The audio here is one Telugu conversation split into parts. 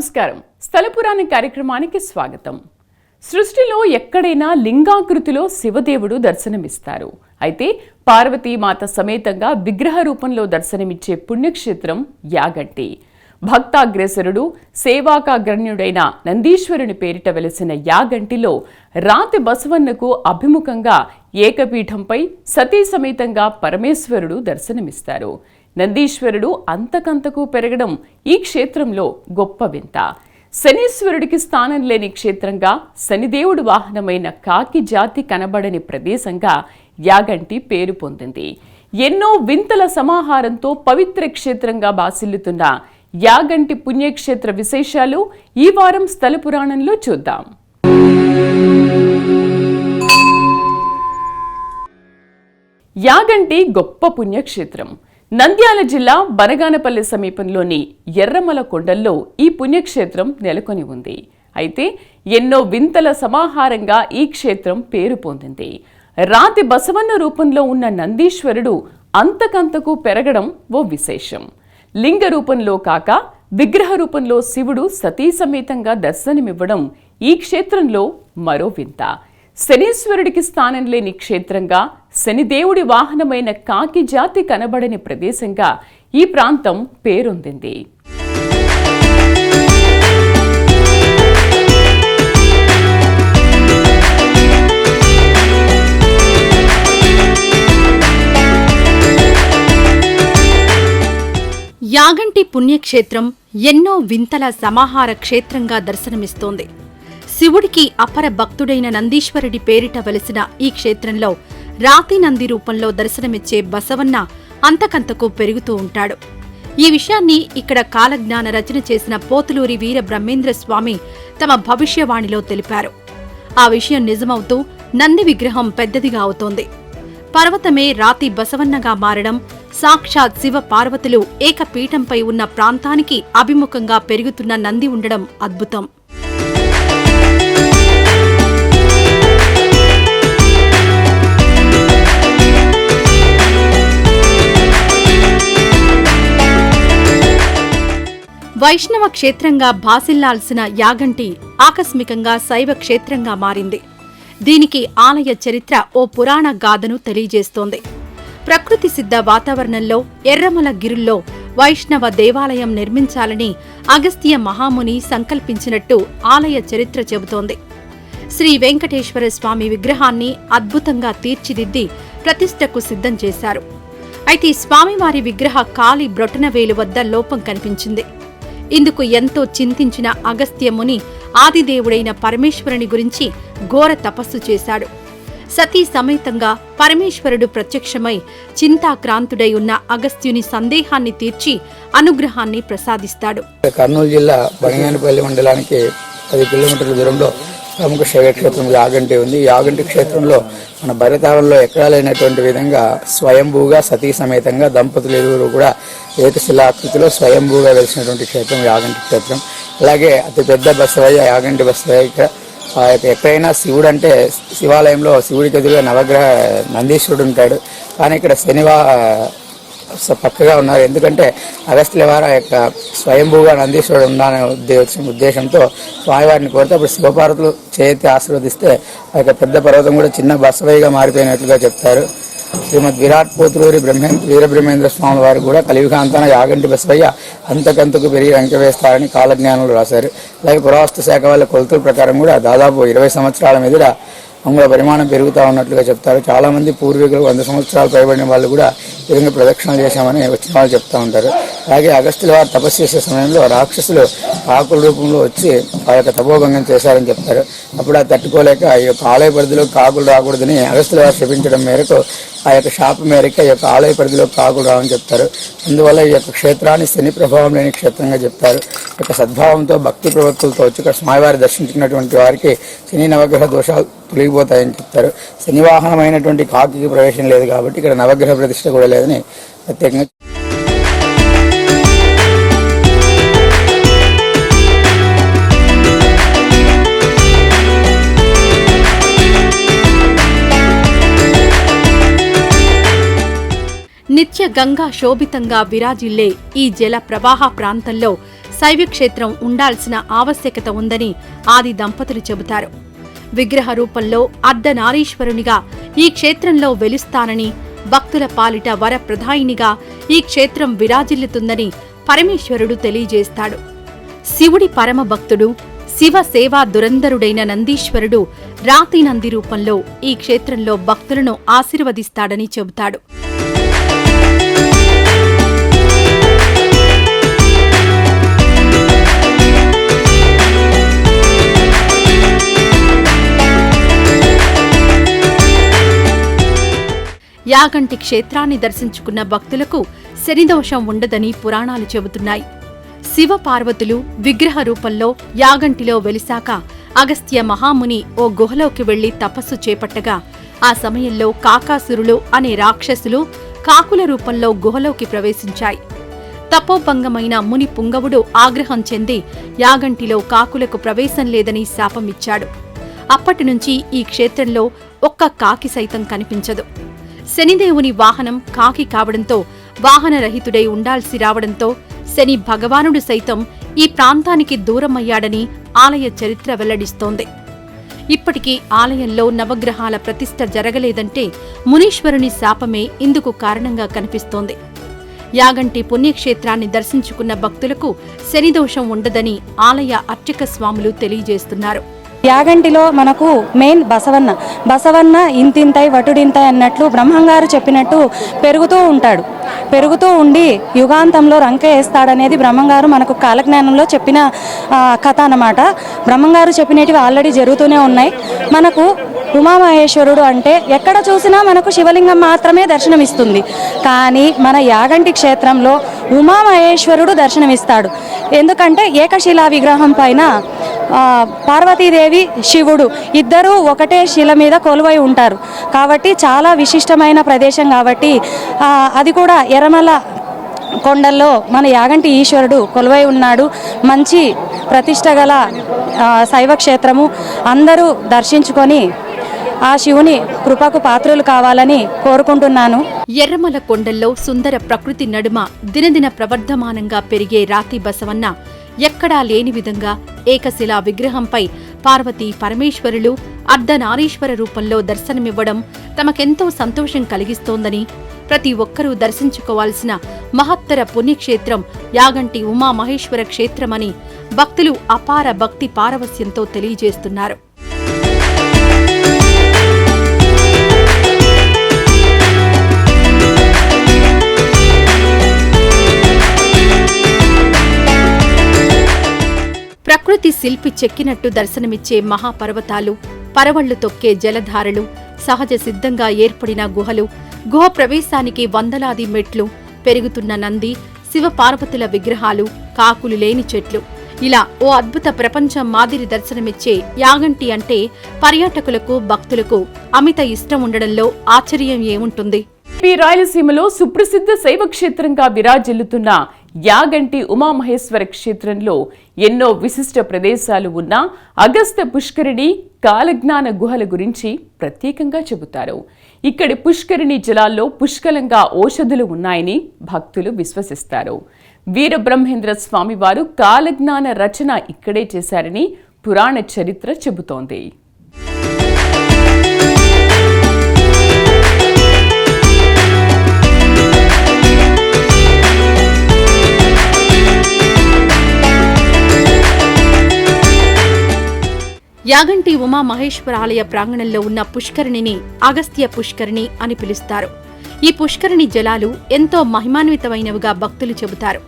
నమస్కారం. స్థల పురాణ కార్యక్రమానికి స్వాగతం. సృష్టిలో ఎక్కడైనా లింగాకృతిలో శివదేవుడు దర్శనమిస్తారు. అయితే పార్వతీమాత సమేతంగా విగ్రహ రూపంలో దర్శనమిచ్చే పుణ్యక్షేత్రం యాగంటి. భక్తాగ్రేసరుడు సేవాకాగ్రణ్యుడైన నందీశ్వరుని పేరిట వెలసిన యాగంటిలో రాతి బసవన్నకు అభిముఖంగా ఏకపీఠంపై సతీ సమేతంగా పరమేశ్వరుడు దర్శనమిస్తారు. నందీశ్వరుడు అంతకంతకు పెరగడం ఈ క్షేత్రంలో గొప్ప వింత. శనీశ్వరుడికి స్థానం లేని క్షేత్రంగా శనిదేవుడు వాహనమైన కాకి జాతి కనబడని ప్రదేశంగా యాగంటి పేరు పొందింది. ఎన్నో వింతల సమాహారంతో పవిత్ర క్షేత్రంగా బాసిల్లుతున్న యాగంటి పుణ్యక్షేత్ర విశేషాలు ఈ వారం స్థల పురాణంలో చూద్దాం. యాగంటి గొప్ప పుణ్యక్షేత్రం. నంద్యాల జిల్లా బనగానపల్లి సమీపంలోని ఎర్రమల కొండల్లో ఈ పుణ్యక్షేత్రం నెలకొని ఉంది. అయితే ఎన్నో వింతల సమాహారంగా ఈ క్షేత్రం పేరు పొందింది. రాతి బసవన్న రూపంలో ఉన్న నందీశ్వరుడు అంతకంతకు పెరగడం ఓ విశేషం. లింగ రూపంలో కాక విగ్రహ రూపంలో శివుడు సతీ సమేతంగా దర్శనమివ్వడం ఈ క్షేత్రంలో మరో వింత. శనీశ్వరుడికి స్థానం లేని క్షేత్రంగా శనిదేవుడి వాహనమైన కాకి జాతి కనబడని ప్రదేశంగా ఈ ప్రాంతం పేరొందింది. యాగంటి పుణ్యక్షేత్రం ఎన్నో వింతల సమాహార క్షేత్రంగా దర్శనమిస్తోంది. శివుడికి అపర భక్తుడైన నందీశ్వరుడి పేరిట వెలిసిన ఈ క్షేత్రంలో రాతి నంది రూపంలో దర్శనమిచ్చే బసవన్న అంతకంతకు పెరుగుతూ ఉంటాడు. ఈ విషయాన్ని ఇక్కడ కాలజ్ఞాన రచన చేసిన పోతులూరి వీర బ్రహ్మేంద్ర స్వామి తమ భవిష్యవాణిలో తెలిపారు. ఆ విషయం నిజమవుతూ నంది విగ్రహం పెద్దదిగా అవుతోంది. పర్వతమే రాతి బసవన్నగా మారడం, సాక్షాత్ శివ పార్వతులు ఏకపీఠంపై ఉన్న ప్రాంతానికి అభిముఖంగా పెరుగుతున్న నంది ఉండడం అద్భుతం. వైష్ణవ క్షేత్రంగా భాసిల్లాల్సిన యాగంటి ఆకస్మికంగా శైవ క్షేత్రంగా మారింది. దీనికి ఆలయ చరిత్ర ఓ పురాణ గాథను తెలియజేస్తోంది. ప్రకృతి సిద్ధ వాతావరణంలో ఎర్రమల గిరుల్లో వైష్ణవ దేవాలయం నిర్మించాలని అగస్త్య మహాముని సంకల్పించినట్టు ఆలయ చరిత్ర చెబుతోంది. శ్రీ వెంకటేశ్వర స్వామి విగ్రహాన్ని అద్భుతంగా తీర్చిదిద్ది ప్రతిష్టకు సిద్ధం చేశారు. అయితే స్వామివారి విగ్రహ కాలి బ్రొటనవేలు వద్ద లోపం కనిపించింది. ఇందుకు ఎంతో చింతించిన అగస్త్యముని ఆదిదేవుడైన పరమేశ్వరుని గురించి ఘోర తపస్సు చేశాడు. సతీ సమేతంగా పరమేశ్వరుడు ప్రత్యక్షమై చింతాక్రాంతుడై ఉన్న అగస్త్యుని సందేహాన్ని తీర్చి అనుగ్రహాన్ని ప్రసాదిస్తాడు. కర్నూలు జిల్లా బనగానపల్లి మండలానికి 10 కిలోమీటర్ల దూరంలో ప్రముఖ శైవక్షేత్రం యాగంటి ఉంది. యాగంటి క్షేత్రంలో మన భరతావరంలో ఎక్కడా లేనటువంటి విధంగా స్వయంభూగా సతీ సమేతంగా దంపతులు ఇరువురు కూడా ఏకశిలాకృతిలో స్వయంభూగా వెలిసినటువంటి క్షేత్రం యాగంటి క్షేత్రం. అలాగే అతిపెద్ద బసవయ్య యాగంటి బసవయ్య. ఎక్కడైనా శివుడు అంటే శివాలయంలో శివుడికి ఎదురుగా నవగ్రహ నందీశ్వరుడు ఉంటాడు. కానీ ఇక్కడ పక్కగా ఉన్నారు. ఎందుకంటే అగస్త్యుల వారి యొక్క స్వయంభూగా నందీశ్వరుడు ఉండాలనే ఉద్దేశంతో స్వామివారిని కోరితే అప్పుడు శివపార్వతులు చేతి ఆశీర్వదిస్తే ఆ యొక్క పెద్ద పర్వతం కూడా చిన్న బసవయ్యగా మారిపోయినట్లుగా చెప్తారు. శ్రీమద్ విరాట్ పోతులూరి వీరబ్రహ్మేంద్ర స్వామి వారు కూడా కలియుగాంతాన యాగంటి బసవయ్య అంతకంతకు పెరిగి అంక వేస్తారని కాలజ్ఞానులు రాశారు. అలాగే పురావస్తు శాఖ వాళ్ళ కొలతల ప్రకారం కూడా దాదాపు 20 సంవత్సరాల మీద అంగుళ పరిమాణం పెరుగుతూ ఉన్నట్లుగా చెప్తారు. చాలా మంది పూర్వీకులు 100 సంవత్సరాలు పైబడిన వాళ్ళు కూడా ఈ విధంగా ప్రదక్షిణలు చేశామని వచ్చిన వాళ్ళు చెప్తూ ఉంటారు. అలాగే అగస్త్యుల వారు తపస్సు చేసే సమయంలో రాక్షసులు కాకుల రూపంలో వచ్చి ఆ యొక్క తపోభంగం చేశారని చెప్తారు. అప్పుడు అది తట్టుకోలేక ఈ యొక్క ఆలయ పరిధిలో కాకులు రాకూడదని అగస్త్యుల వారు శపించడం మేరకు ఆ యొక్క శాప మేరకు ఈ యొక్క ఆలయ పరిధిలో కాకులు రావని చెప్తారు. అందువల్ల ఈ యొక్క క్షేత్రాన్ని శని ప్రభావం లేని క్షేత్రంగా చెప్తారు. ఈ యొక్క సద్భావంతో భక్తి ప్రవృత్తులతో వచ్చి ఇక్కడ స్వామివారి దర్శించినటువంటి వారికి శని నవగ్రహ దోషాలు తొలగిపోతాయని చెప్తారు. శనివాహనమైనటువంటి కాకి ప్రవేశం లేదు కాబట్టి ఇక్కడ నవగ్రహ ప్రతిష్ఠ కూడా లేదని ప్రత్యేకంగా. నిత్య గంగా శోభితంగా విరాజిల్లే ఈ జల ప్రవాహ ప్రాంతంలో శైవక్షేత్రం ఉండాల్సిన ఆవశ్యకత ఉందని ఆది దంపతులు చెబుతారు. విగ్రహ రూపంలో అర్ధనారీశ్వరునిగా ఈ క్షేత్రంలో వెలుస్తానని, భక్తుల పాలిట వరప్రదాయినిగా ఈ క్షేత్రం విరాజిల్లుతుందని పరమేశ్వరుడు తెలియజేస్తాడు. శివుడి పరమ భక్తుడు, శివ సేవా దురంధరుడైన నందీశ్వరుడు రాతి నంది రూపంలో ఈ క్షేత్రంలో భక్తులను ఆశీర్వదిస్తాడని చెబుతాడు. యాగంటి క్షేత్రాన్ని దర్శించుకున్న భక్తులకు శనిదోషం ఉండదని పురాణాలు చెబుతున్నాయి. శివ పార్వతులు విగ్రహ రూపంలో యాగంటిలో వెలిశాక అగస్త్య మహాముని ఓ గుహలోకి వెళ్లి తపస్సు చేపట్టగా ఆ సమయంలో కాకాసురులు అనే రాక్షసులు కాకుల రూపంలో గుహలోకి ప్రవేశించాయి. తపోభంగమైన ముని పుంగవుడు ఆగ్రహం చెంది యాగంటిలో కాకులకు ప్రవేశం లేదని శాపమిచ్చాడు. అప్పటినుంచి ఈ క్షేత్రంలో ఒక్క కాకి సైతం కనిపించదు. శనిదేవుని వాహనం కాకి కావడంతో వాహనరహితుడై ఉండాల్సి రావడంతో శని భగవానుడు సైతం ఈ ప్రాంతానికి దూరమయ్యాడని ఆలయ చరిత్ర వెల్లడిస్తోంది. ఇప్పటికీ ఆలయంలో నవగ్రహాల ప్రతిష్ఠ జరగలేదంటే మునీశ్వరుని శాపమే ఇందుకు కారణంగా కనిపిస్తోంది. యాగంటి పుణ్యక్షేత్రాన్ని దర్శించుకున్న భక్తులకు శనిదోషం ఉండదని ఆలయ అర్చక స్వాములు తెలియజేస్తున్నారు. యాగంటిలో మనకు మెయిన్ బసవన్న ఇంతింతై వటుడింతై అన్నట్లు బ్రహ్మంగారు చెప్పినట్టు పెరుగుతూ ఉంటాడు. పెరుగుతూ ఉండి యుగాంతంలో రంక వేస్తాడనేది బ్రహ్మంగారు మనకు కాలజ్ఞానంలో చెప్పిన కథ అన్నమాట. బ్రహ్మంగారు చెప్పినవి ఆల్రెడీ జరుగుతూనే ఉన్నాయి. మనకు ఉమామహేశ్వరుడు అంటే ఎక్కడ చూసినా మనకు శివలింగం మాత్రమే దర్శనమిస్తుంది. కానీ మన యాగంటి క్షేత్రంలో ఉమామహేశ్వరుడు దర్శనమిస్తాడు. ఎందుకంటే ఏకశిలా విగ్రహం పైన పార్వతీదేవి శివుడు ఇద్దరూ ఒకటే శిల మీద కొలువై ఉంటారు. కాబట్టి చాలా విశిష్టమైన ప్రదేశం కాబట్టి అది కూడా ఎర్రమల కొండల్లో మన యాగంటి ఈశ్వరుడు కొలువై ఉన్నాడు. మంచి ప్రతిష్ట గల శైవ క్షేత్రము. అందరూ దర్శించుకొని ఆ శివుని కృపకు పాత్రులు కావాలని కోరుకుంటున్నాను. ఎర్రమల కొండల్లో సుందర ప్రకృతి నడుమ దినదిన ప్రవర్ధమానంగా పెరిగే రాతి బసవన్న ఎక్కడా లేని విధంగా ఏకశిలా విగ్రహంపై పార్వతీ పరమేశ్వరులు అర్ధనారీశ్వర రూపంలో దర్శనమివ్వడం తమకెంతో సంతోషం కలిగిస్తోందని, ప్రతి ఒక్కరూ దర్శించుకోవాల్సిన మహత్తర పుణ్యక్షేత్రం యాగంటి ఉమామహేశ్వర క్షేత్రమని భక్తులు అపార భక్తి పారవస్యంతో తెలియజేస్తున్నారు. ప్రకృతి శిల్పి చెక్కినట్టు దర్శనమిచ్చే మహాపర్వతాలు, పరవళ్లు తొక్కే జలధారలు, సహజ సిద్ధంగా ఏర్పడిన గుహలు, గుహ ప్రవేశానికి వందలాది మెట్లు, పెరుగుతున్న నంది, శివపార్వతుల విగ్రహాలు, కాకులు లేని చెట్లు, ఇలా ఓ అద్భుత ప్రపంచం మాదిరి దర్శనమిచ్చే యాగంటి అంటే పర్యాటకులకు, భక్తులకు అమిత ఇష్టం ఉండడంలో ఆశ్చర్యం ఏముంటుంది? రాయలసీమలో సుప్రసిద్ధ శైవ క్షేత్రంగా విరాజిల్లుతున్న యాగంటి ఉమామహేశ్వర క్షేత్రంలో ఎన్నో విశిష్ట ప్రదేశాలు ఉన్న అగస్త్య పుష్కరిణి, కాలజ్ఞాన గుహల గురించి ప్రత్యేకంగా చెబుతారు. ఇక్కడి పుష్కరిణి జలాల్లో పుష్కలంగా ఔషధులు ఉన్నాయని భక్తులు విశ్వసిస్తారు. వీరబ్రహ్మేంద్ర స్వామివారు కాలజ్ఞాన రచన ఇక్కడే చేశారని పురాణ చరిత్ర చెబుతోంది. యాగంటి ఉమామహేశ్వర ఆలయ ప్రాంగణంలో ఉన్న పుష్కరిణిని అగస్త్య పుష్కరిణి అని పిలుస్తారు. ఈ పుష్కరిణి జలాలు ఎంతో మహిమాన్వితమైనవిగా భక్తులు చెబుతారు.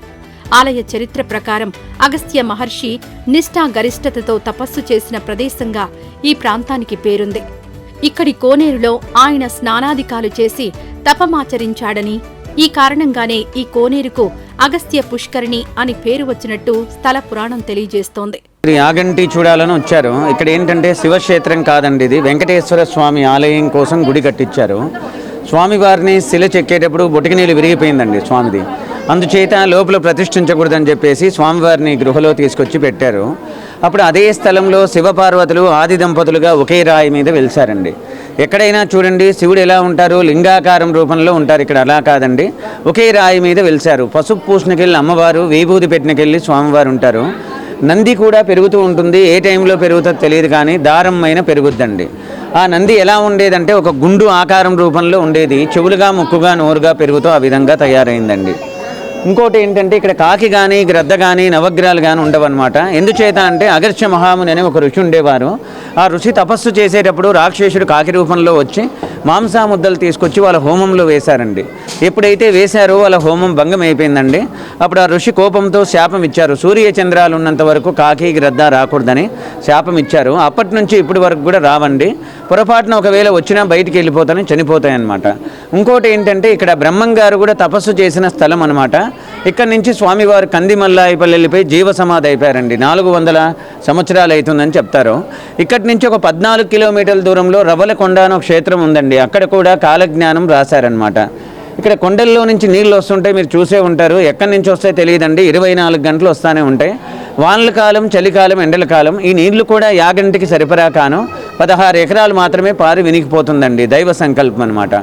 ఆలయ చరిత్ర ప్రకారం అగస్త్య మహర్షి నిష్ఠా గరిష్టతతో తపస్సు చేసిన ప్రదేశంగా ఈ ప్రాంతానికి పేరుంది. ఇక్కడి కోనేరులో ఆయన స్నానాదికాలు చేసి తపమాచరించాడని, ఈ కారణంగానే ఈ కోనేరుకు అగస్త్య పుష్కరిణి అని పేరు వచ్చినట్టు స్థల పురాణం తెలియజేస్తోంది. యాగంటి చూడాలని వచ్చారు. ఇక్కడ ఏంటంటే శివక్షేత్రం కాదండి, ఇది వెంకటేశ్వర స్వామి ఆలయం కోసం గుడి కట్టించారు. స్వామివారిని శిల చెక్కేటప్పుడు బొటికి నీళ్ళు విరిగిపోయిందండి స్వామిది. అందుచేత లోపల ప్రతిష్ఠించకూడదని చెప్పేసి స్వామివారిని గృహలో తీసుకొచ్చి పెట్టారు. అప్పుడు అదే స్థలంలో శివపార్వతులు ఆది దంపతులుగా ఒకే రాయి మీద వెలిసారండి. ఎక్కడైనా చూడండి శివుడు ఎలా ఉంటారు, లింగాకారం రూపంలో ఉంటారు. ఇక్కడ అలా కాదండి, ఒకే రాయి మీద వెలిశారు. పసుపు పూసినకెళ్ళి అమ్మవారు, విభూతి పెట్టినకెళ్ళి స్వామివారు ఉంటారు. నంది కూడా పెరుగుతూ ఉంటుంది. ఏ టైంలో పెరుగుతుందో తెలియదు, కానీ దారమైన పెరుగుద్దండి. ఆ నంది ఎలా ఉండేదంటే ఒక గుండు ఆకారం రూపంలో ఉండేది. చెవులుగా, ముక్కుగా, నోరుగా పెరుగుతూ ఆ విధంగా తయారైందండి. ఇంకోటి ఏంటంటే ఇక్కడ కాకి కానీ, గ్రద్ద కానీ, నవగ్రహాలు కానీ ఉండవన్నమాట. ఎందుచేత అంటే అగస్త్య మహాముని అనే ఒక ఋషి ఉండేవారు. ఆ ఋషి తపస్సు చేసేటప్పుడు రాక్షసుడు కాకి రూపంలో వచ్చి మాంసాముద్దలు తీసుకొచ్చి వాళ్ళ హోమంలో వేశారండి. ఎప్పుడైతే వేశారో వాళ్ళ హోమం భంగం అయిపోయిందండి. అప్పుడు ఆ ఋషి కోపంతో శాపం ఇచ్చారు. సూర్యచంద్రాలు ఉన్నంత వరకు కాకి, గ్రద్ద రాకూడదని శాపం ఇచ్చారు. అప్పటి నుంచి ఇప్పటి వరకు కూడా రావండి. పొరపాటున ఒకవేళ వచ్చినా బయటికి వెళ్ళిపోతానని చనిపోతాయన్నమాట. ఇంకోటి ఏంటంటే ఇక్కడ బ్రహ్మంగారు కూడా తపస్సు చేసిన స్థలం అనమాట. ఇక్కడ నుంచి స్వామివారు కందిమల్లాయిపల్లి వెళ్ళిపోయి జీవ సమాధి అయిపోయారండి. 400 సంవత్సరాలు అవుతుందని చెప్తారు. ఇక్కడి నుంచి ఒక 14 కిలోమీటర్ల దూరంలో రవ్వలకొండ అని ఒక క్షేత్రం ఉందండి. అక్కడ కూడా కాలజ్ఞానం రాశారనమాట. ఇక్కడ కొండల్లో నుంచి నీళ్ళు వస్తుంటాయి, మీరు చూసే ఉంటారు. ఎక్కడి నుంచి వస్తాయో తెలియదండి, 24 గంటలు వస్తూనే ఉంటాయి. వానల కాలం, చలికాలం, ఎండల కాలం. ఈ నీళ్లు కూడా యాగంటికి సరిపడా కాను 16 ఎకరాలు మాత్రమే పారి వినిగిపోతుందండి. దైవ సంకల్పం అనమాట.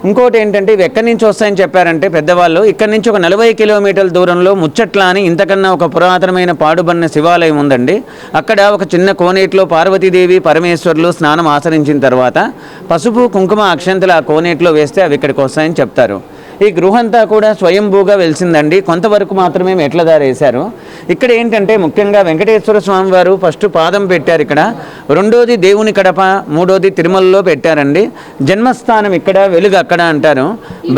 ఇంకోటి ఏంటంటే ఇవి ఎక్కడి నుంచి వస్తాయని చెప్పారంటే పెద్దవాళ్ళు, ఇక్కడి నుంచి ఒక 40 కిలోమీటర్ల దూరంలో ముచ్చట్ల అని ఇంతకన్నా ఒక పురాతనమైన పాడుబడిన శివాలయం ఉందండి. అక్కడ ఒక చిన్న కోనేటిలో పార్వతీదేవి, పరమేశ్వరులు స్నానం ఆచరించిన తర్వాత పసుపు, కుంకుమ, అక్షంతలు ఆ కోనేటిలో వేస్తే అవి ఇక్కడికి వస్తాయని చెప్తారు. ఈ గృహంతా కూడా స్వయంభూగా వెలిసిందండి. కొంతవరకు మాత్రమే మెట్ల దారి వేశారు. ఇక్కడ ఏంటంటే ముఖ్యంగా వెంకటేశ్వర స్వామి వారు ఫస్ట్ పాదం పెట్టారు ఇక్కడ, రెండోది దేవుని కడప, మూడోది తిరుమలలో పెట్టారండి. జన్మస్థానం ఇక్కడ, వెలుగు అక్కడ అంటారు.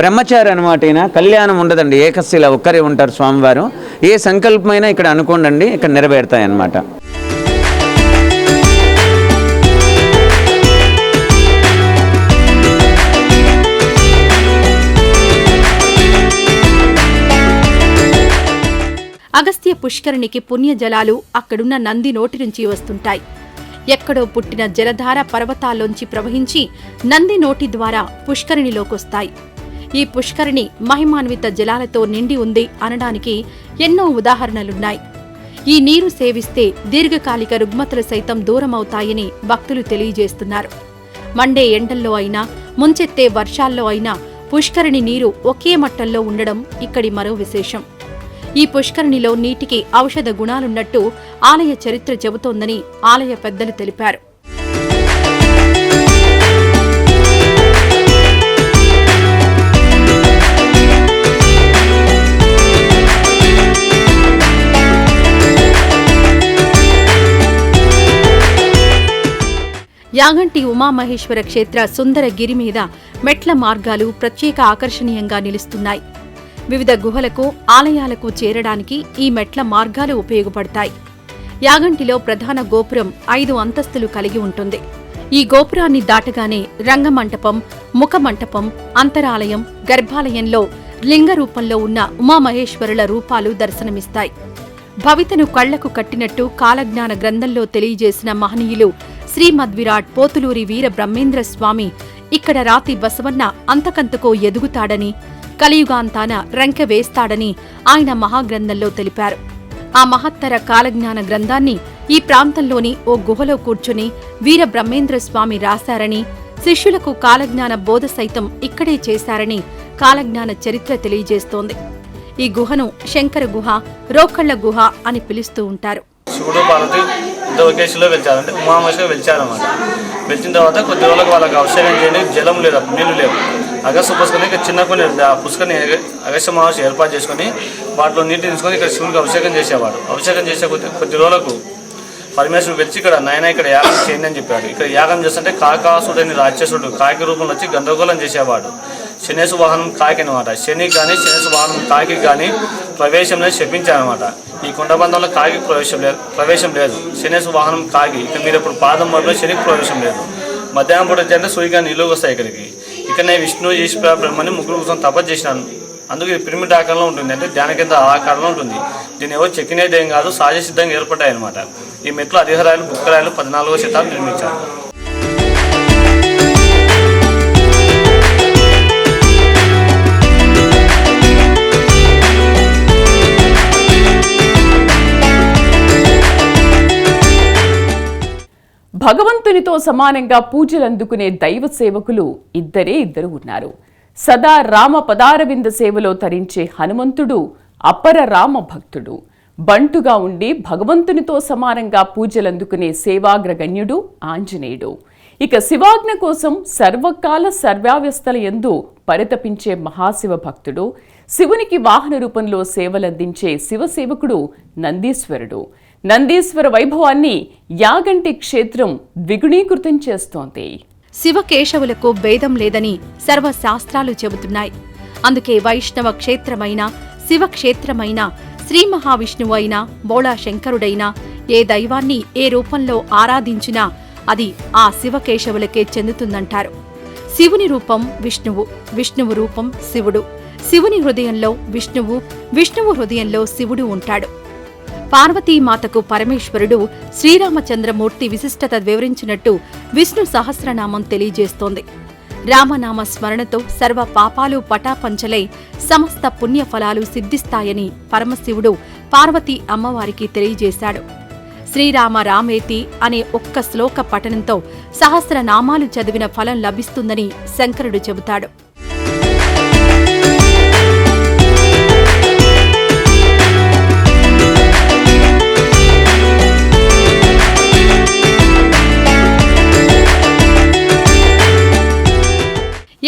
బ్రహ్మచారి అనమాట. ఈయన కళ్యాణం ఉండదండి, ఏకశిల ఒక్కరే ఉంటారు స్వామివారు. ఏ సంకల్పమైనా ఇక్కడ అనుకోండి, ఇక్కడ నెరవేరుతాయన్నమాట. అగస్త్య పుష్కరిణికి పుణ్యజలాలు అక్కడున్న నంది నోటి నుంచి వస్తుంటాయి. ఎక్కడో పుట్టిన జలధార పర్వతాల్లోంచి ప్రవహించి నంది నోటి ద్వారా పుష్కరిణిలోకొస్తాయి. ఈ పుష్కరిణి మహిమాన్విత జలాలతో నిండి ఉంది అనడానికి ఎన్నో ఉదాహరణలున్నాయి. ఈ నీరు సేవిస్తే దీర్ఘకాలిక రుగ్మతలు సైతం దూరమవుతాయని భక్తులు తెలియజేస్తున్నారు. మండే ఎండల్లో అయినా, ముంచెత్తే వర్షాల్లో అయినా పుష్కరిణి నీరు ఒకే మట్టంలో ఉండడం ఇక్కడి మరో విశేషం. ఈ పుష్కరిణిలో నీటికి ఔషధ గుణాలున్నట్టు ఆలయ చరిత్ర చెబుతోందని ఆలయ పెద్దలు తెలిపారు. యాగంటి ఉమామహేశ్వర క్షేత్ర సుందరగిరి మీద మెట్ల మార్గాలు ప్రత్యేక ఆకర్షణీయంగా నిలుస్తున్నాయి. వివిధ గుహలకు, ఆలయాలకు చేరడానికి ఈ మెట్ల మార్గాలు ఉపయోగపడతాయి. యాగంటిలో ప్రధాన గోపురం 5 అంతస్తులు కలిగి ఉంటుంది. ఈ గోపురాన్ని దాటగానే రంగమంటపం, ముఖమంటపం, అంతరాలయం, గర్భాలయంలో లింగ రూపంలో ఉన్న ఉమామహేశ్వరుల రూపాలు దర్శనమిస్తాయి. భవితను కళ్లకు కట్టినట్టు కాలజ్ఞాన గ్రంథంలో తెలియజేసిన మహనీయులు శ్రీమద్విరాట్ పోతులూరి వీర బ్రహ్మేంద్ర స్వామి ఇక్కడ రాతి బసవన్న అంతకంతకో ఎదుగుతాడని, కలియుగాంతాన రంకె వేస్తాడని ఆయన మహాగ్రంథంలో తెలిపారు. ఆ మహత్తర కాలజ్ఞాన గ్రంథాన్ని ఈ ప్రాంతంలోని ఓ గుహలో కూర్చుని వీర బ్రహ్మేంద్ర స్వామి రాశారని, శిష్యులకు కాలజ్ఞాన బోధ సైతం ఇక్కడే చేశారని కాలజ్ఞాన చరిత్ర తెలియజేస్తోంది. ఈ గుహను శంకర గుహ, రోకళ్ల గుహ అని పిలుస్తూ ఉంటారు. శివుడు పార్వతి ఒకేషన్లో వెలిచారు, అంటే ఉమామహేశ్వరులు వెలిచారన్నమాట. వెలిచిన తర్వాత కొద్ది రోజులకు వాళ్ళకి అభిషేకం చేయడానికి జలం లేదు, నీళ్లు లేవు. అగస్త్య పుష్కరిణి చిన్న కొన్ని ఆ పుష్కరిణి అగస్త్య మహర్షి ఏర్పాటు చేసుకొని వాటిలో నీటిని తీసుకొని ఇక్కడ శివుడికి అభిషేకం చేసేవాడు. అభిషేకం చేసే కొద్ది రోజులకు పరమేశ్వరుడు వచ్చి ఇక్కడ నాయన ఇక్కడ యాగం చేయండి అని చెప్పాడు. ఇక్కడ యాగం చేస్తుంటే కాకాసుడని రాక్షసుడు కాకి రూపంలో వచ్చి గందరగోళం చేసేవాడు. శనేసు వాహనం కాకి అనమాట. శని కానీ శనేసు వాహనం కాకి కానీ ప్రవేశం లేదు శపించారనమాట. ఈ కొండబంధంలో కాకి ప్రవేశం లేదు. శనేసు వాహనం కాకి. ఇక్కడ మీరు ఇప్పుడు పాదం మొదలు శనికి ప్రవేశం లేదు. మధ్యాహ్నం పూట అంటే సూర్యగాని నిలువ వస్తాయి ఇక్కడికి. ఇక్కడనే విష్ణు, ఈశ్వర, బ్రహ్మని ముగ్గురు కోసం తపస్సు చేసినాను. అందుకు ఇది పిరమిడ్ ఆకారంలో ఉంటుంది, అంటే ధ్యాన కింద ఆకారంలో ఉంటుంది. దీన్ని ఎవరు చెక్కినేది ఏం కాదు, సహజ సిద్ధంగా ఏర్పడ్డాయి అనమాట. ఈ మెట్లు అధిహరాయలు, బుక్కరాయలు 14వ శతాబ్దం నిర్మించారు. భగవంతునితో సమానంగా పూజలందుకునే దైవ సేవకులు ఇద్దరు ఉన్నారు. సదా రామ పదారవింద సేవలో తరించే హనుమంతుడు అపర రామ భక్తుడు. బంటుగా ఉండి భగవంతునితో సమానంగా పూజలందుకునే సేవాగ్రగణ్యుడు ఆంజనేయుడు. ఇక శివాజ్ఞ కోసం సర్వకాల సర్వావ్యస్థల యందు పరితపించే మహాశివ భక్తుడు, శివునికి వాహన రూపంలో సేవలందించే శివసేవకుడు నందీశ్వరుడు. నందీశ్వర వైభవాన్ని యాగంటి క్షేత్రం ద్విగుణీకృతం చేస్తోంది. శివకేశవులకు భేదం లేదని సర్వశాస్త్రాలు చెబుతున్నాయి. అందుకే వైష్ణవ క్షేత్రమైన, శివక్షేత్రమైన, శ్రీ మహావిష్ణువు అయినా, బోళా శంకరుడైనా ఏ దైవాన్ని ఏ రూపంలో ఆరాధించినా అది ఆ శివకేశవులకే చెందుతుందంటారు. శివుని రూపం విష్ణువు, విష్ణువు రూపం శివుడు. శివుని హృదయంలో విష్ణువు, విష్ణువు హృదయంలో శివుడు ఉంటాడు. పార్వతీమాతకు పరమేశ్వరుడు శ్రీరామచంద్రమూర్తి విశిష్టత వివరించినట్టు విష్ణు సహస్రనామం తెలియజేస్తోంది. రామనామ స్మరణతో సర్వ పాపాలు పటాపంచలై సమస్త పుణ్యఫలాలు సిద్ధిస్తాయని పరమశివుడు పార్వతీ అమ్మవారికి తెలియజేశాడు. శ్రీరామ రామేతి అనే ఒక్క శ్లోక పఠనంతో సహస్రనామాలు చదివిన ఫలం లభిస్తుందని శంకరుడు చెబుతాడు.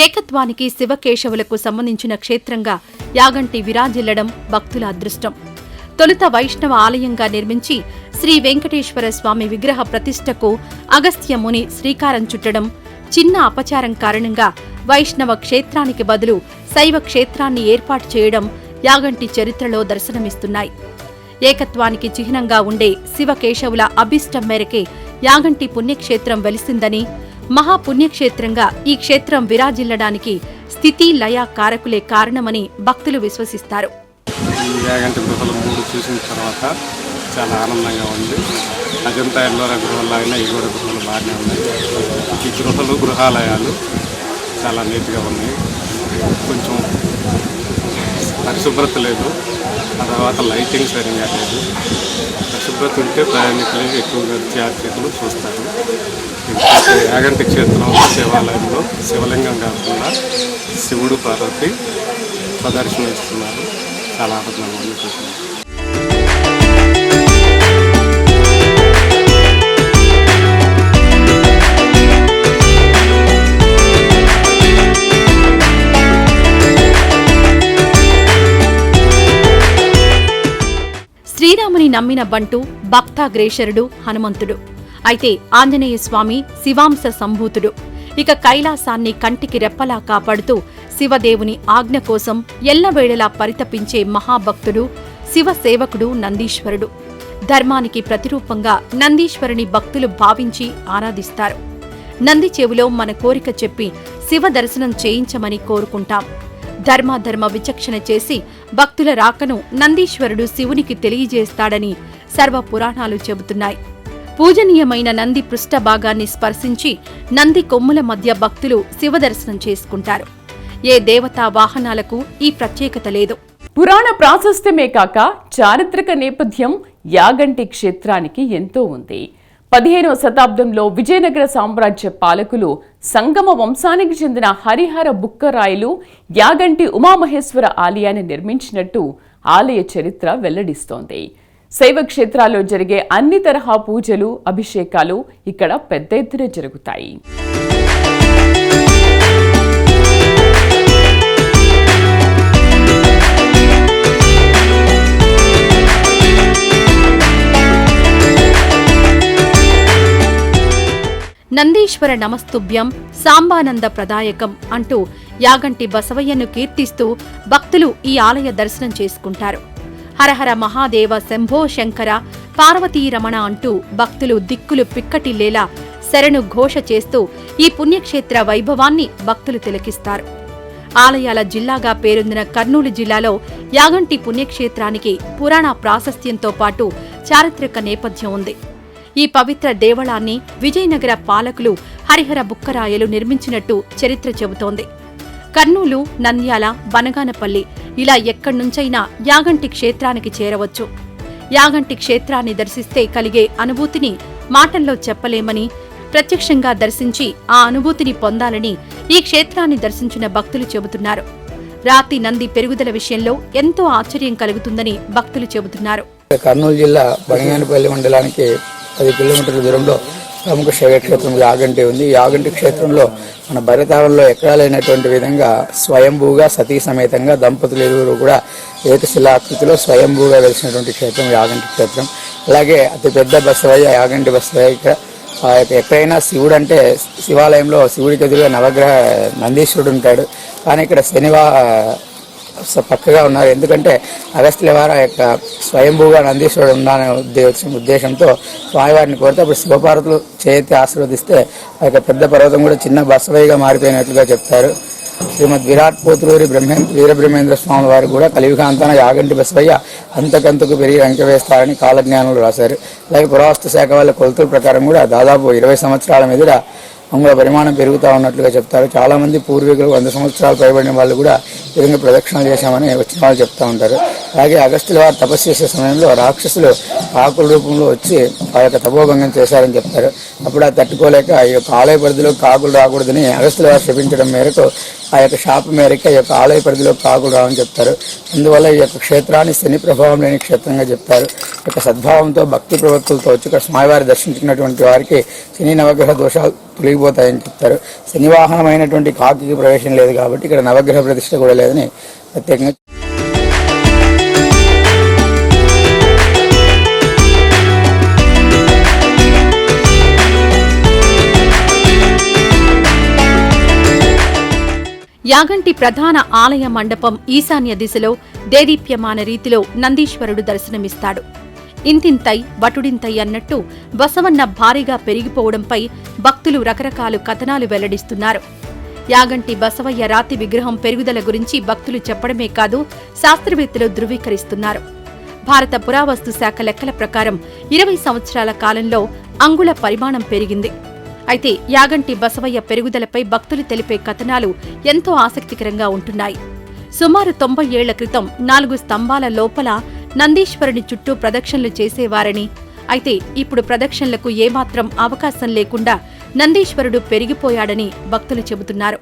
ఏకత్వానికి శివకేశవులకు సంబంధించిన క్షేత్రంగా యాగంటి విరాజిల్లడం భక్తుల అదృష్టం. తొలుత వైష్ణవ ఆలయంగా నిర్మించి శ్రీ వెంకటేశ్వర స్వామి విగ్రహ ప్రతిష్టకు అగస్త్య ముని శ్రీకారం చుట్టడం, చిన్న అపచారం కారణంగా వైష్ణవ క్షేత్రానికి బదులు శైవ క్షేత్రాన్ని ఏర్పాటు చేయడం యాగంటి చరిత్రలో దర్శనమిస్తున్నాయి. ఏకత్వానికి చిహ్నంగా ఉండే శివకేశవుల అభిష్టం మేరకే యాగంటి పుణ్యక్షేత్రం వెలిసిందని, మహాపుణ్యక్షేత్రంగా ఈ క్షేత్రం విరాజిల్లడానికి స్థితి లయ కారకులే కారణమని భక్తులు విశ్వసిస్తారు. యాగంటి గృహాలు 3 చూసిన తర్వాత చాలా ఆనందంగా ఉంది. అజంతా ఎల్లోరా గృహాలు అయినా ఈ కూడా గృహాలు బాగానే ఉన్నాయి. ఈ గృహాలయాలు చాలా నీట్గా ఉన్నాయి. కొంచెం పరిశుభ్రత లేదు, ఆ తర్వాత లైటింగ్ సరిగా లేదు. పరిశుభ్రత ఉంటే ప్రయాణికులు ఎక్కువగా యాత్రికులు చూస్తారు. యాగంటి క్షేత్రం శివాలయంలో శివలింగం కాకుండా శివుడు పార్వతి ప్రదర్శన ఇస్తున్నారు. చాలా ఆనందంగా ఉంది చూస్తున్నారు. శ్రీరాముని నమ్మిన బంటు భక్తాగ్రేసరుడు హనుమంతుడు. అయితే ఆంజనేయ స్వామి శివాంశ సంభూతుడు. ఇక కైలాసాన్ని కంటికి రెప్పలా కాపాడుతూ శివదేవుని ఆజ్ఞ కోసం ఎల్లవేళలా పరితపించే మహాభక్తుడు, శివసేవకుడు నందీశ్వరుడు. ధర్మానికి ప్రతిరూపంగా నందీశ్వరుని భక్తులు భావించి ఆరాధిస్తారు. నంది చెవిలో మన కోరిక చెప్పి శివ దర్శనం చేయించమని కోరుకుంటాం. ధర్మాధర్మ విచక్షణ చేసి భక్తుల రాకను నందీశ్వరుడు శివునికి తెలియజేస్తాడని సర్వపురాణాలు చెబుతున్నాయి. పూజనీయమైన నంది పృష్ఠభాగాన్ని స్పర్శించి నంది కొమ్ముల మధ్య భక్తులు శివదర్శనం చేసుకుంటారు. ఏ దేవతా వాహనాలకు ఈ ప్రత్యేకత లేదు. పురాణ ప్రాశస్త్యమే కాక చారిత్రక నేపథ్యం యాగంటి క్షేత్రానికి ఎంతో ఉంది. 15వ శతాబ్దంలో విజయనగర సామ్రాజ్య పాలకులు సంగమ వంశానికి చెందిన హరిహర బుక్కరాయలు యాగంటి ఉమామహేశ్వర ఆలయాన్ని నిర్మించినట్టు ఆలయ చరిత్ర వెల్లడిస్తోంది. శైవ క్షేత్రాల్లో జరిగే అన్ని తరహా పూజలు, అభిషేకాలు ఇక్కడ పెద్ద ఎత్తున జరుగుతాయి. నందీశ్వర నమస్తుభ్యం సాంబానంద ప్రదాయకం అంటూ యాగంటి బసవయ్యను కీర్తిస్తూ భక్తులు ఈ ఆలయ దర్శనం చేసుకుంటారు. హరహర మహాదేవ శంభో శంకర పార్వతీరమణ అంటూ భక్తులు దిక్కులు పిక్కటిల్లేలా శరణు ఘోష చేస్తూ ఈ పుణ్యక్షేత్ర వైభవాన్ని భక్తులు తిలకిస్తారు. ఆలయాల జిల్లాగా పేరొందిన కర్నూలు జిల్లాలో యాగంటి పుణ్యక్షేత్రానికి పురాణ ప్రాశస్త్యంతో పాటు చారిత్రక నేపథ్యం ఉంది. ఈ పవిత్ర దేవళాన్ని విజయనగర పాలకులు హరిహర బుక్కరాయలు నిర్మించినట్టు చరిత్ర చెబుతోంది. కర్నూలు, నంద్యాల, బనగానపల్లి ఇలా ఎక్కడ్నుంచైనా యాగంటి క్షేత్రానికి చేరవచ్చు. యాగంటి క్షేత్రాన్ని దర్శిస్తే కలిగే అనుభూతిని మాటల్లో చెప్పలేమని ప్రత్యక్షంగా దర్శించి ఆ అనుభూతిని పొందాలని ఈ క్షేత్రాన్ని దర్శించిన భక్తులు చెబుతున్నారు. రాతి నంది పెరుగుదల విషయంలో ఎంతో ఆశ్చర్యం కలుగుతుందని భక్తులు చెబుతున్నారు. కర్నూలు జిల్లా బనగానపల్లి మండలానికి 10 కిలోమీటర్ల దూరంలో ప్రముఖ శైవక్షేత్రం యాగంటి ఉంది. యాగంటి క్షేత్రంలో మన భరతావరంలో ఎక్కడా లేనటువంటి విధంగా స్వయంభూగా సతీ సమేతంగా దంపతులు ఇరువురు కూడా ఏకశిలాకృతిలో స్వయంభూగా వెలిసినటువంటి క్షేత్రం యాగంటి క్షేత్రం. అలాగే అతిపెద్ద బసవయ్య యాగంటి బసవయ్య. ఎక్కడైనా శివుడు అంటే శివాలయంలో శివుడికి ఎదురుగా నవగ్రహ నందీశ్వరుడు ఉంటాడు. కానీ ఇక్కడ పక్కగా ఉన్నారు. ఎందుకంటే అగస్త్యుల వారి యొక్క స్వయంభూగా నందీశ్వరుడు ఉండాలనే ఉద్దేశంతో స్వామివారిని కోరితే అప్పుడు శివపార్వతులు చేతి ఆశీర్వదిస్తే ఆ యొక్క పెద్ద పర్వతం కూడా చిన్న బసవయ్యగా మారిపోయినట్లుగా చెప్తారు. శ్రీమద్ విరాట్ పోతులూరి వీరబ్రహ్మేంద్ర స్వామి వారు కూడా కలియుగాంతాన యాగంటి బసవయ్య అంతకంతకు పెరిగి రంకె వేస్తారని కాలజ్ఞానులు రాశారు. అలాగే పురావస్తు శాఖ వాళ్ళ కొలతల ప్రకారం కూడా దాదాపు 20 సంవత్సరాల మీద అంగుళ పరిమాణం పెరుగుతూ ఉన్నట్లుగా చెప్తారు. చాలా మంది పూర్వీకులు 100 సంవత్సరాలు పైబడిన వాళ్ళు కూడా ఈ విధంగా ప్రదక్షిణలు చేశామని వచ్చిన వాళ్ళు చెప్తూ ఉంటారు. అలాగే అగస్త్యుల వారు తపస్సు చేసే సమయంలో రాక్షసులు ఆకుల రూపంలో వచ్చి ఆ యొక్క తపోభంగం చేశారని చెప్తారు. అప్పుడు అది తట్టుకోలేక ఈ యొక్క ఆలయ పరిధిలో కాకులు రాకూడదని అగస్త్యుల వారు శపించడం మేరకు ఆ యొక్క శాప మేరకు ఈ యొక్క ఆలయ పరిధిలో కాకులు రావని చెప్తారు. అందువల్ల ఈ యొక్క క్షేత్రాన్ని శని ప్రభావం లేని క్షేత్రంగా చెప్తారు. ఈ యొక్క సద్భావంతో భక్తి ప్రవృత్తులతో వచ్చి ఇక్కడ స్వామివారి దర్శించినటువంటి వారికి శని నవగ్రహ దోషాలు తొలగిపోతాయని చెప్తారు. శనివాహనమైనటువంటి కాకి ప్రవేశం లేదు కాబట్టి ఇక్కడ నవగ్రహ ప్రతిష్ఠ కూడా లేదని ప్రత్యేకంగా యాగంటి ప్రధాన ఆలయ మండపం ఈశాన్య దిశలో దేదీప్యమాన రీతిలో నందీశ్వరుడు దర్శనమిస్తాడు. ఇంతింతై వటుడింతై అన్నట్టు బసవన్న భారీగా పెరిగిపోవడంపై భక్తులు రకరకాల కథనాలు వెల్లడిస్తున్నారు. యాగంటి బసవయ్య రాతి విగ్రహం పెరుగుదల గురించి భక్తులు చెప్పడమే కాదు, శాస్త్రవేత్తలు ధృవీకరిస్తున్నారు. భారత పురావస్తు శాఖ లెక్కల ప్రకారం 20 సంవత్సరాల కాలంలో అంగుళ పరిమాణం పెరిగింది. అయితే యాగంటి బసవయ్య పెరుగుదలపై భక్తులు తెలిపే కథనాలు ఎంతో ఆసక్తికరంగా ఉంటున్నాయి. సుమారు 90 ఏళ్ల క్రితం 4 స్తంభాల లోపల నందీశ్వరుని చుట్టూ ప్రదక్షిణలు చేసేవారని, అయితే ఇప్పుడు ప్రదక్షిణలకు ఏమాత్రం అవకాశం లేకుండా నందీశ్వరుడు పెరిగిపోయాడని భక్తులు చెబుతున్నారు.